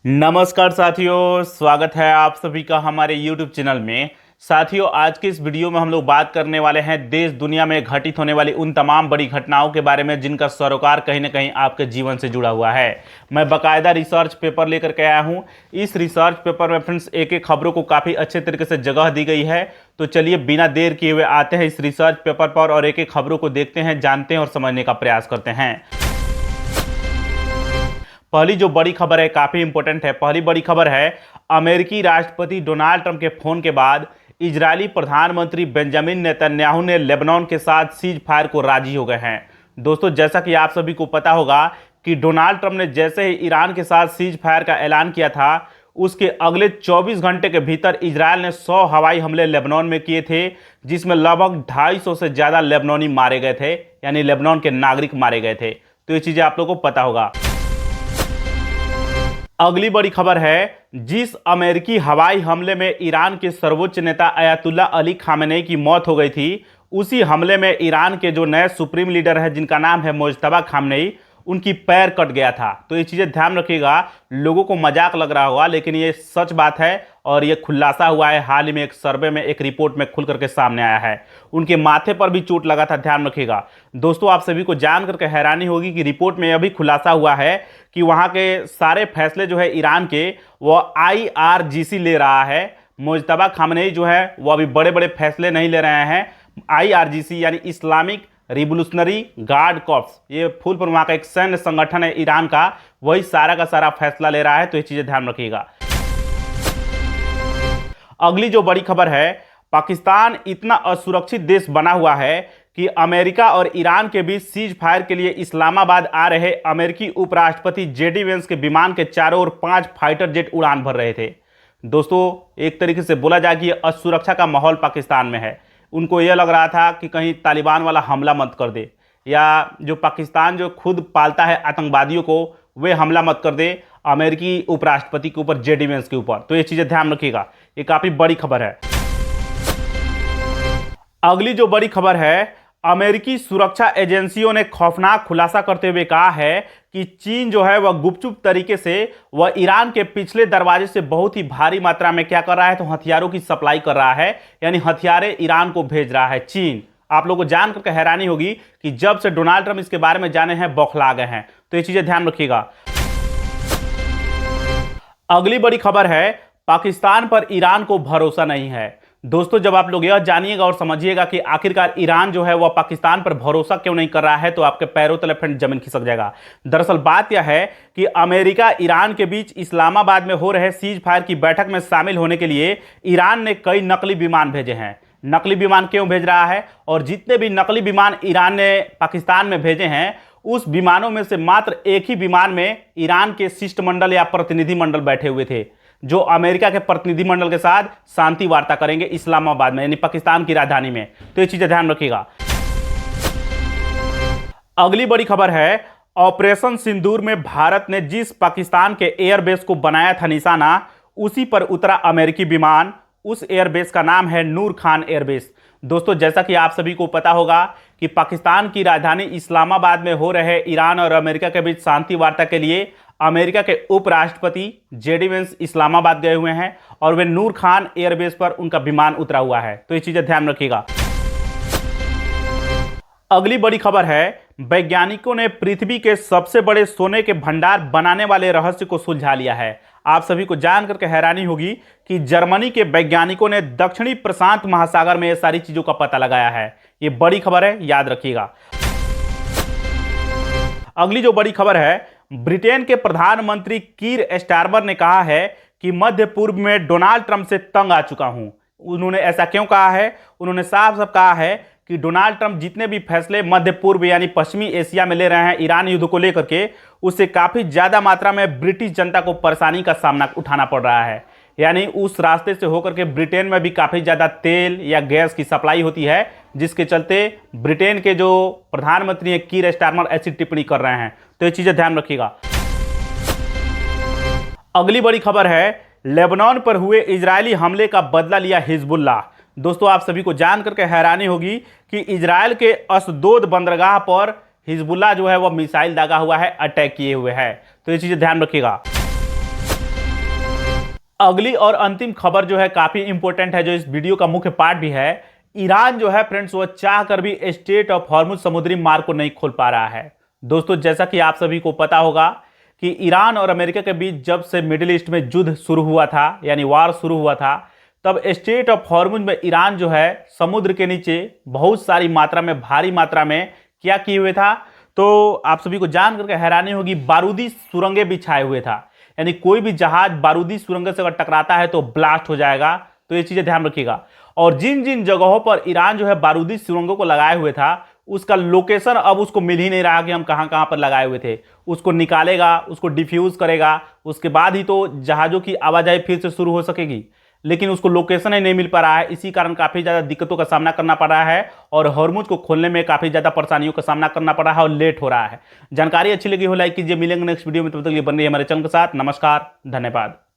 नमस्कार साथियों, स्वागत है आप सभी का हमारे YouTube चैनल में। साथियों, आज के इस वीडियो में हम लोग बात करने वाले हैं देश दुनिया में घटित होने वाली उन तमाम बड़ी घटनाओं के बारे में जिनका सरोकार कहीं ना कहीं आपके जीवन से जुड़ा हुआ है। मैं बाकायदा रिसर्च पेपर लेकर के आया हूं। इस रिसर्च पेपर में फ्रेंड्स एक एक खबरों को काफ़ी अच्छे तरीके से जगह दी गई है। तो चलिए बिना देर किए हुए आते हैं इस रिसर्च पेपर पर और एक एक खबरों को देखते हैं, जानते हैं और समझने का प्रयास करते हैं। पहली जो बड़ी खबर है काफ़ी इंपॉर्टेंट है। पहली बड़ी खबर है, अमेरिकी राष्ट्रपति डोनाल्ड ट्रंप के फोन के बाद इजरायली प्रधानमंत्री बेंजामिन नेतन्याहू ने लेबनान के साथ सीज फायर को राजी हो गए हैं। दोस्तों, जैसा कि आप सभी को पता होगा कि डोनाल्ड ट्रंप ने जैसे ही ईरान के साथ सीज फायर का ऐलान किया था, उसके अगले 24 घंटे के भीतर इजरायल ने 100 हवाई हमले लेबनान में किए थे, जिसमें लगभग 250 से ज़्यादा लेबनानी मारे गए थे, यानी लेबनान के नागरिक मारे गए थे। तो ये चीज़ें आप लोगों को पता होगा। अगली बड़ी खबर है, जिस अमेरिकी हवाई हमले में ईरान के सर्वोच्च नेता अयातुल्ला अली खामेनेई की मौत हो गई थी, उसी हमले में ईरान के जो नए सुप्रीम लीडर है जिनका नाम है मुज्तबा खामेनेई, उनकी पैर कट गया था। तो ये चीज़ें ध्यान रखिएगा। लोगों को मजाक लग रहा होगा, लेकिन ये सच बात है और ये खुलासा हुआ है। हाल ही में एक सर्वे में, एक रिपोर्ट में खुल करके सामने आया है। उनके माथे पर भी चोट लगा था, ध्यान रखिएगा। दोस्तों, आप सभी को जान करके हैरानी होगी कि रिपोर्ट में यह भी खुलासा हुआ है कि वहाँ के सारे फैसले जो है ईरान के, वो IRGC ले रहा है। मुज्तबा खामेनेई जो है वो अभी बड़े बड़े फैसले नहीं ले रहे हैं। IRGC यानी इस्लामिक रिवोल्यूशनरी गार्ड कॉर्प्स, ये फुल पर वहाँ का एक सैन्य संगठन है ईरान का, वही सारा का सारा फैसला ले रहा है। तो ये चीज़ें ध्यान रखिएगा। अगली जो बड़ी खबर है, पाकिस्तान इतना असुरक्षित देश बना हुआ है कि अमेरिका और ईरान के बीच सीज फायर के लिए इस्लामाबाद आ रहे अमेरिकी उपराष्ट्रपति JD वेंस के विमान के चारों ओर 5 फाइटर जेट उड़ान भर रहे थे। दोस्तों, एक तरीके से बोला जाए कि असुरक्षा का माहौल पाकिस्तान में है। उनको यह लग रहा था कि कहीं तालिबान वाला हमला मत कर दे, या जो पाकिस्तान जो खुद पालता है आतंकवादियों को, वे हमला मत कर दे अमेरिकी उपराष्ट्रपति के ऊपर, JD वेंस के ऊपर। तो ये चीज़ें ध्यान रखिएगा, ये काफ़ी बड़ी खबर है। अगली जो बड़ी खबर है, अमेरिकी सुरक्षा एजेंसियों ने खौफनाक खुलासा करते हुए कहा है कि चीन जो है वह गुपचुप तरीके से वह ईरान के पिछले दरवाजे से बहुत ही भारी मात्रा में क्या कर रहा है, तो हथियारों की सप्लाई कर रहा है, यानी हथियारें ईरान को भेज रहा है चीन। आप लोगों को जान करके हैरानी होगी कि जब से डोनाल्ड ट्रंप इसके बारे में जाने हैं, बौखला गए हैं। तो ये चीजें ध्यान रखिएगा। अगली बड़ी खबर है, पाकिस्तान पर ईरान को भरोसा नहीं है। दोस्तों, जब आप लोग यह जानिएगा और समझिएगा कि आखिरकार ईरान जो है वह पाकिस्तान पर भरोसा क्यों नहीं कर रहा है, तो आपके पैरों तले फ्रेंड जमीन खिसक जाएगा। दरअसल बात यह है कि अमेरिका ईरान के बीच इस्लामाबाद में हो रहे सीज फायर की बैठक में शामिल होने के लिए ईरान ने कई नकली विमान भेजे हैं। नकली विमान क्यों भेज रहा है, और जितने भी नकली विमान ईरान ने पाकिस्तान में भेजे हैं, उस विमानों में से मात्र एक ही विमान में ईरान के शिष्टमंडल या प्रतिनिधिमंडल बैठे हुए थे, जो अमेरिका के प्रतिनिधिमंडल के साथ शांति वार्ता करेंगे इस्लामाबाद में, यानी पाकिस्तान की राजधानी में। तो ये चीजें ध्यान रखिएगा। अगली बड़ी खबर है, ऑपरेशन सिंदूर में भारत ने जिस पाकिस्तान के एयरबेस को बनाया था निशाना, उसी पर उतरा अमेरिकी विमान। उस एयरबेस का नाम है नूर खान एयरबेस। दोस्तों, जैसा कि आप सभी को पता होगा कि पाकिस्तान की राजधानी इस्लामाबाद में हो रहे ईरान और अमेरिका के बीच शांति वार्ता के लिए अमेरिका के उपराष्ट्रपति JD वेंस इस्लामाबाद गए हुए हैं और वे नूर खान एयरबेस पर उनका विमान उतरा हुआ है। तो ये चीजें ध्यान रखिएगा। अगली बड़ी खबर है, वैज्ञानिकों ने पृथ्वी के सबसे बड़े सोने के भंडार बनाने वाले रहस्य को सुलझा लिया है। आप सभी को जान करके हैरानी होगी कि जर्मनी के वैज्ञानिकों ने दक्षिणी प्रशांत महासागर में ये सारी चीजों का पता लगाया है। ये बड़ी खबर है, याद रखिएगा। अगली जो बड़ी खबर है, ब्रिटेन के प्रधानमंत्री कीर स्टारमर ने कहा है कि मध्य पूर्व में डोनाल्ड ट्रंप से तंग आ चुका हूं। उन्होंने ऐसा क्यों कहा है? उन्होंने साफ साफ कहा है कि डोनाल्ड ट्रंप जितने भी फैसले मध्य पूर्व यानी पश्चिमी एशिया में ले रहे हैं ईरान युद्ध को लेकर के, उससे काफ़ी ज़्यादा मात्रा में ब्रिटिश जनता को परेशानी का सामना उठाना पड़ रहा है। यानी उस रास्ते से होकर के ब्रिटेन में भी काफ़ी ज़्यादा तेल या गैस की सप्लाई होती है, जिसके चलते ब्रिटेन के जो प्रधानमंत्री हैं कीर स्टारमर ऐसी टिप्पणी कर रहे हैं। तो ये चीज़ें ध्यान रखिएगा। अगली बड़ी खबर है, लेबनान पर हुए इजरायली हमले का बदला लिया हिजबुल्लाह। दोस्तों, आप सभी को जान करके हैरानी होगी कि इजरायल के अशदोद बंदरगाह पर हिजबुल्लाह जो है वह मिसाइल दागा हुआ है, अटैक किए हुए है। तो ये चीज़ें ध्यान रखिएगा। अगली और अंतिम खबर जो है काफी इंपॉर्टेंट है, जो इस वीडियो का मुख्य पार्ट भी है। ईरान जो है फ्रेंड्स, वो चाह कर भी स्ट्रेट ऑफ हॉर्मुज समुद्री मार्ग को नहीं खोल पा रहा है। दोस्तों, जैसा कि आप सभी को पता होगा कि ईरान और अमेरिका के बीच जब से मिडिल ईस्ट में युद्ध शुरू हुआ था, यानी वार शुरू हुआ था, तब स्ट्रेट ऑफ हॉर्मुज में ईरान जो है समुद्र के नीचे बहुत सारी मात्रा में, भारी मात्रा में क्या किए हुए था, तो आप सभी को जान करके हैरानी होगी, बारूदी सुरंगें बिछाए हुए था। यानी कोई भी जहाज बारूदी सुरंग से अगर टकराता है तो ब्लास्ट हो जाएगा। तो ये चीजें ध्यान रखिएगा। और जिन जिन जगहों पर ईरान जो है बारूदी सुरंगों को लगाए हुए था, उसका लोकेशन अब उसको मिल ही नहीं रहा कि हम कहां कहां पर लगाए हुए थे। उसको निकालेगा, उसको डिफ्यूज करेगा, उसके बाद ही तो जहाजों की आवाजाही फिर से शुरू हो सकेगी। लेकिन उसको लोकेशन ही नहीं मिल पा रहा है, इसी कारण काफी ज्यादा दिक्कतों का सामना करना पड़ रहा है और हॉर्मुज को खोलने में काफी ज्यादा परेशानियों का सामना करना पड़ रहा है और लेट हो रहा है। जानकारी अच्छी लगी हो लाइक कीजिए। मिलेंगे नेक्स्ट वीडियो में, तब तक के लिए बन रही है हमारे चैनल के साथ। नमस्कार, धन्यवाद।